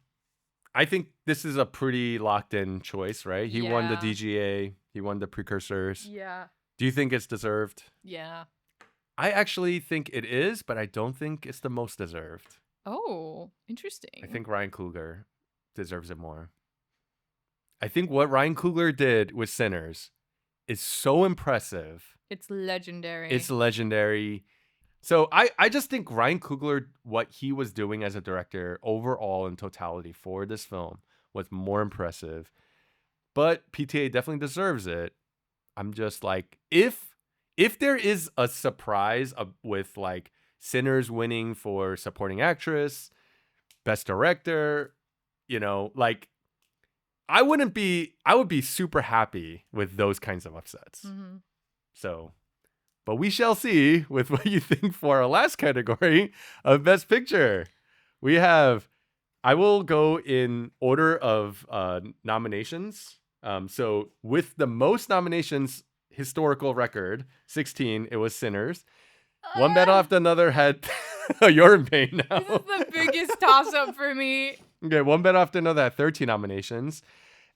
I think this is a pretty locked in choice, right? He won the DGA. He won the Precursors. Yeah. Do you think it's deserved? Yeah. I actually think it is, but I don't think it's the most deserved. Oh, interesting. I think Ryan Coogler deserves it more. I think what Ryan Coogler did with Sinners is so impressive. It's legendary. It's legendary. So I just think Ryan Coogler, what he was doing as a director overall in totality for this film was more impressive. But PTA definitely deserves it. I'm just like, if there is a surprise with like Sinners winning for supporting actress, best director, like I would be super happy with those kinds of upsets. Mm-hmm. So, but we shall see with what you think for our last category of Best Picture. We have, I will go in order of nominations. So with the most nominations historical record. 16, it was Sinners. One battle Ah, after another had. You're in pain now. this is the biggest toss up for me. Okay, one battle after another had 13 nominations.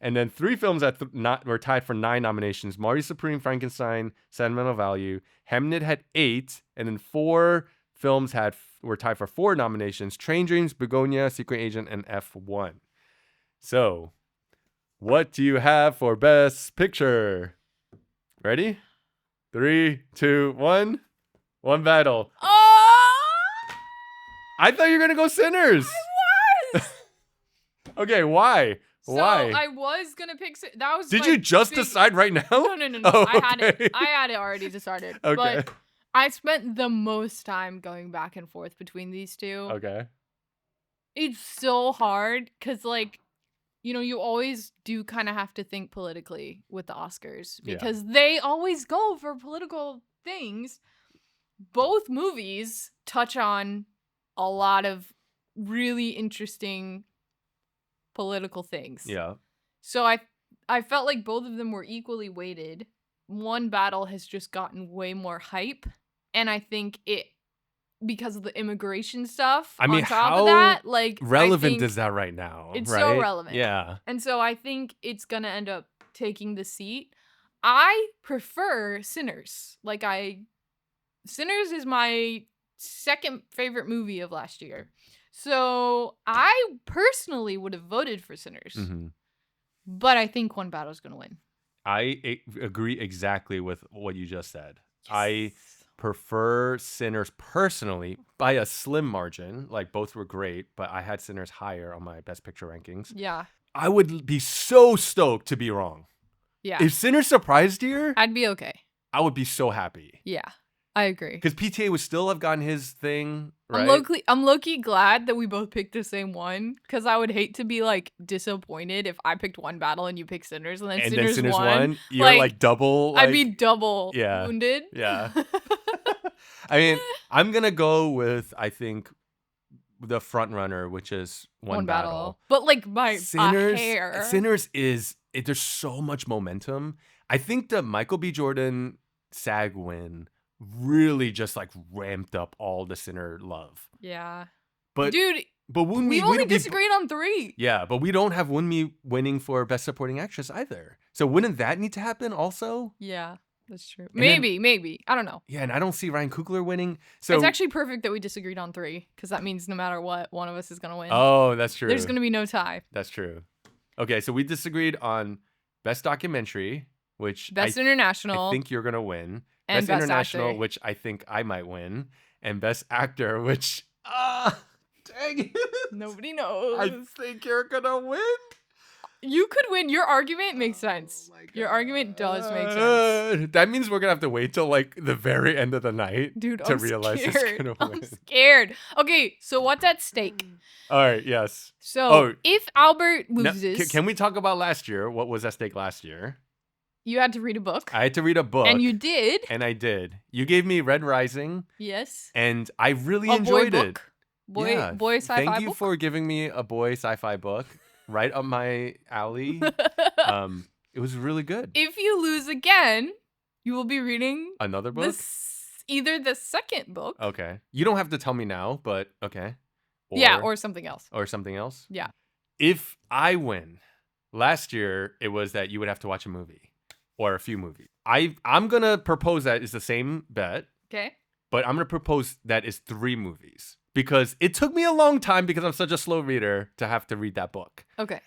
And then 3 films that were tied for 9 nominations. Marty Supreme, Frankenstein, Sentimental Value. Hamnet had 8. And then 4 films were tied for 4 nominations. Train Dreams, Begonia, Secret Agent, and F1. So, what do you have for Best Picture? Ready? 3, 2, 1. One battle. Oh, I thought you were going to go Sinners. I was. Okay, why? So Why? I was gonna pick. That was. Did my you just big- decide right now? No. Oh, I had it. okay. I had it already decided. Okay. But I spent the most time going back and forth between these two. Okay. It's so hard because, like, you know, you always do kind of have to think politically with the Oscars Yeah. because they always go for political things. Both movies touch on a lot of really interesting political things. Yeah. So I felt like both of them were equally weighted. One battle has just gotten way more hype, and I think it because of the immigration stuff. I mean, on top how of that, like relevant I think is that right now? it's right? so relevant. Yeah. And so I think it's gonna end up taking the seat. I prefer Sinners. Sinners is my second favorite movie of last year. So I personally would have voted for Sinners. Mm-hmm. But I think One Battle's gonna win. I agree exactly with what you just said. I prefer Sinners personally by a slim margin. Like, both were great, but I had Sinners higher on my Best Picture rankings. Yeah. I would be so stoked to be wrong. Yeah. If Sinners surprised here, I'd be okay. I would be so happy. Yeah. I agree. Because PTA would still have gotten his thing, right? I'm low-key glad that we both picked the same one, because I would hate to be like disappointed if I picked One Battle and you picked Sinners and then Sinners won. You're like double. I'd be double Yeah. wounded. Yeah. I mean, I'm gonna go with, I think, the front runner, which is One Battle. But like by a Sinners, hair. Sinners there's so much momentum. I think the Michael B. Jordan SAG win really just like ramped up all the Sinner love. Yeah. But Dude, Wunmi, we only disagreed on 3. Yeah, but we don't have Wunmi winning for Best Supporting Actress either. So wouldn't that need to happen also? Yeah, that's true. then- Maybe. I don't know. Yeah, and I don't see Ryan Coogler winning. So It's actually perfect that we disagreed on 3, because that means no matter what, one of us is gonna win. Oh, that's true. There's gonna be no tie. That's true. Okay, so we disagreed on Best Documentary, which Best I International think you're gonna win. and Best Best International, Actor. which I think I might win, and Best Actor, which dang it, Nobody knows. I think you're gonna win. You could win. Your argument makes sense. Your argument does make sense. That means we're gonna have to wait till like the very end of the night, Dude, to I'm realize scared. it's gonna I'm win. scared. Okay, so what's at stake? All right, yes. So Oh, if Albert Now, loses, can we talk about last year? What was at stake last year? you had to read a book. I had to read a book, And you did. and I did. You gave me Red Rising, Yes. and I really A enjoyed boy it. book. Boy Yeah, boy sci-fi Thank you book. for giving me a boy sci-fi book right up my alley. It was really good. If you lose again, you will be reading Another book? either the second book. Okay. You don't have to tell me now, but okay. Yeah, or something else. or something else. Yeah. If I win, last year it was that you would have to watch a movie or a few movies. I'm gonna propose that is the same bet, Okay. but I'm gonna propose that is 3 movies because it took me a long time because I'm such a slow reader to have to read that book. Okay.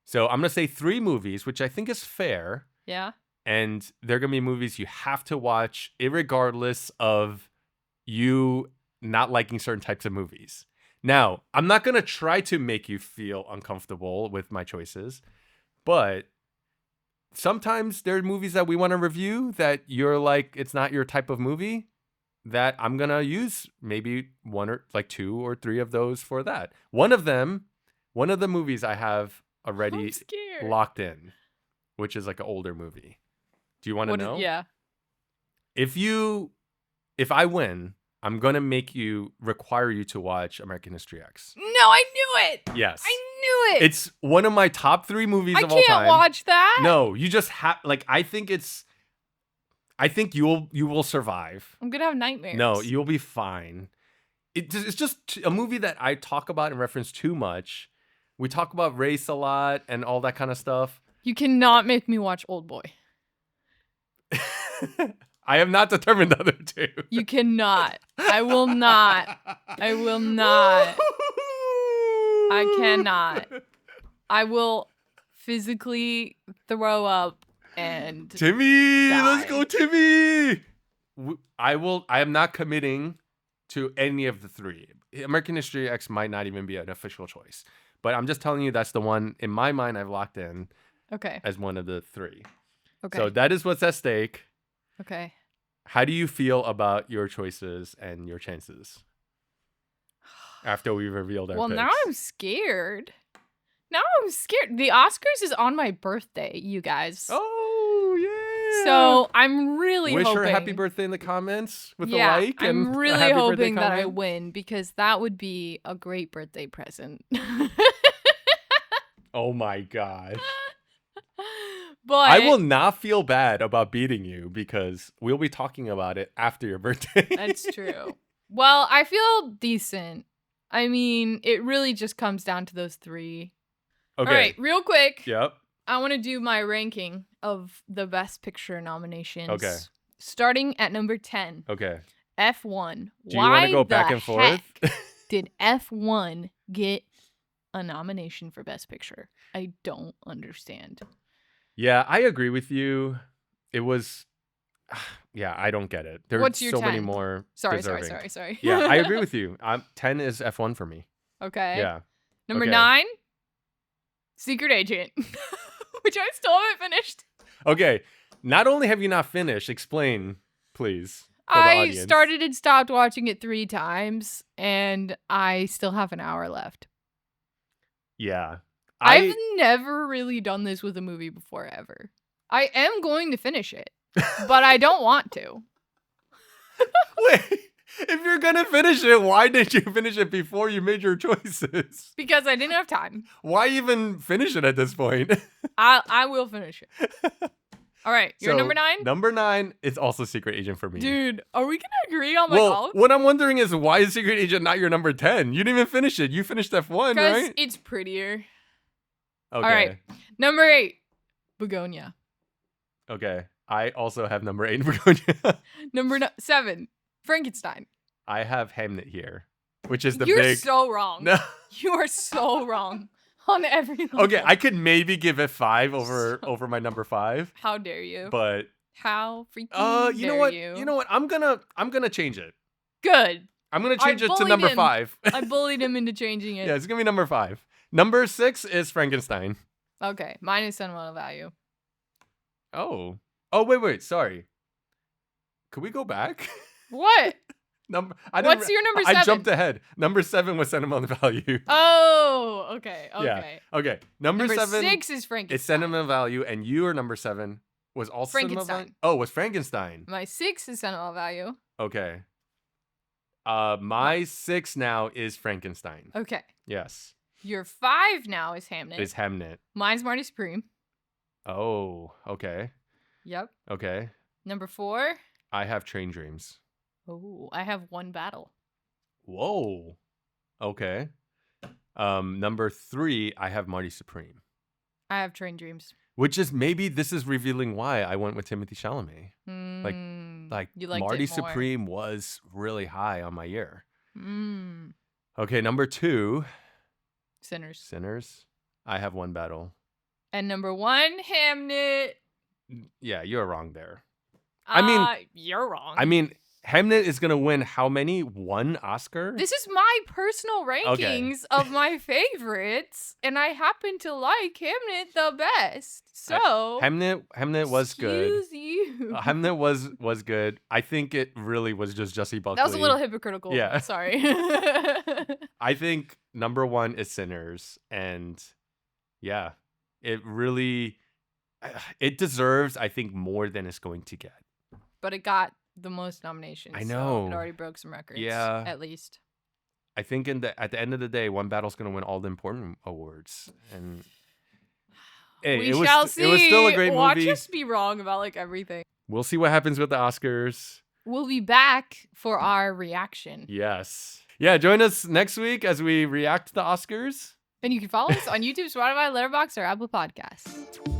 So I'm gonna say 3 movies, which I think is fair. Yeah. And they're gonna be movies you have to watch, irregardless of you not liking certain types of movies. Now, I'm not gonna try to make you feel uncomfortable with my choices, but sometimes there are movies that we want to review that you're like, it's not your type of movie. That I'm gonna use maybe 2 or 3 of those for that. One of the movies I have I'm already scared. locked in, which is like an older movie. Do you want to know? Yeah. If I win, I'm gonna require you to watch American History X. No, I knew it. Yes, I knew it. it's one of my top 3 movies I of all time. can't watch that. No, you just have I think it's I think you will survive. I'm gonna have nightmares. No, you'll be fine. It's just a movie that I talk about and reference too much. We talk about race a lot and all that kind of stuff. You cannot make me watch Old Boy. I have not determined the other two. You cannot. I will not. I will not. I cannot. I will physically throw up and Timmy, die. let's go, Timmy. I am not committing to any of the three. American History X might not even be an official choice, but I'm just telling you that's the one in my mind I've locked in. Okay. As one of the three. Okay. So that is what's at stake. Okay. How do you feel about your choices and your chances after we revealed our picks? Now I'm scared. The Oscars is on my birthday, you guys. Oh, yeah. So I'm really Wish hoping. her happy birthday in the comments with a like. I'm and really a happy hoping birthday that I comment. win because that would be a great birthday present. Oh my gosh. But I will not feel bad about beating you because we'll be talking about it after your birthday. That's true. Well, I feel decent. I mean, it really just comes down to those three. Okay. All right, real quick. Yep. I want to do my ranking of the Best Picture nominations. Okay. Starting at number 10. Okay. F1. Do you want to go back and forth? Did F1 get a nomination for Best Picture? I don't understand. Yeah, I agree with you. It was, yeah, I don't get it. There's What's your so 10? many more deserving. Sorry. Yeah, I agree with you. 10 is F1 for me. Okay. Yeah. Number Okay. 9, Secret Agent, which I still haven't finished. Okay. Not only have you not finished, explain, please. I started and stopped watching it 3 times, and I still have an hour left. Yeah. I've never really done this with a movie before, ever. I am going to finish it, but I don't want to. Wait, if you're going to finish it, why did you finish it before you made your choices? Because I didn't have time. Why even finish it at this point? I will finish it. All right, you're So, number 9? Number 9 is also Secret Agent for me. Dude, are we going to agree on all? What I'm wondering is why is Secret Agent not your number 10? You didn't even finish it. You finished F1, Because right? it's prettier. Okay. All right, number 8, Begonia. Okay. I also have number 8 Begonia. Number 7, Frankenstein. I have Hamnet here, which is the You're big... so wrong. No. You are so wrong on every level. Okay, I could maybe give it 5 over my number 5. How dare you? But how freaking you know dare what? you? You know what? I'm gonna change it. Good. I'm gonna change it to bullied number him. 5. I bullied him into changing it. Yeah, it's gonna be number 5. Number 6 is Frankenstein. Okay, mine is sentimental value. Oh. Oh, wait, sorry. Could we go back? What? What's your number 7? I jumped ahead. Number 7 was sentimental value. Oh, okay. Yeah. Okay. Number 7 6 is Frankenstein. It's sentimental value, and your number 7 was also sentimental value? Frankenstein. Oh, was Frankenstein. My 6 is sentimental value. Okay. My 6 now is Frankenstein. Okay. Yes. Your 5 now is Hamnet. Is Hamnet. Mine's Marty Supreme. Oh, okay. Yep. Okay. Number 4. I have Train Dreams. Oh, I have One Battle. Whoa. Okay. Number 3, I have Marty Supreme. I have Train Dreams. Which is maybe this is revealing why I went with Timothée Chalamet. Like you liked Marty it more. Supreme was really high on my year. Mm. Okay, number 2, Sinners. I have One Battle. And number 1, Hamnet. Yeah, you're wrong there. You're wrong. I mean, Hamnet is going to win how many? 1 Oscar? This is my personal rankings of my favorites, and I happen to like Hamnet the best. So Hamnet was good. Excuse you. Hamnet was good. I think it really was just Jesse Buckley. That was a little hypocritical. Yeah. Sorry. I think number 1 is Sinners, and yeah, it really it deserves, I think, more than it's going to get. But it got the most nominations. I know. So it already broke some records. Yeah. At least. I think at the end of the day, One Battle's going to win all the important awards, and hey, We shall see. It was still a great Watch movie. us be wrong about like everything. We'll see what happens with the Oscars. We'll be back for our reaction. Yes. Yeah, join us next week as we react to the Oscars. And you can follow us on YouTube, Spotify, Letterboxd, or Apple Podcasts.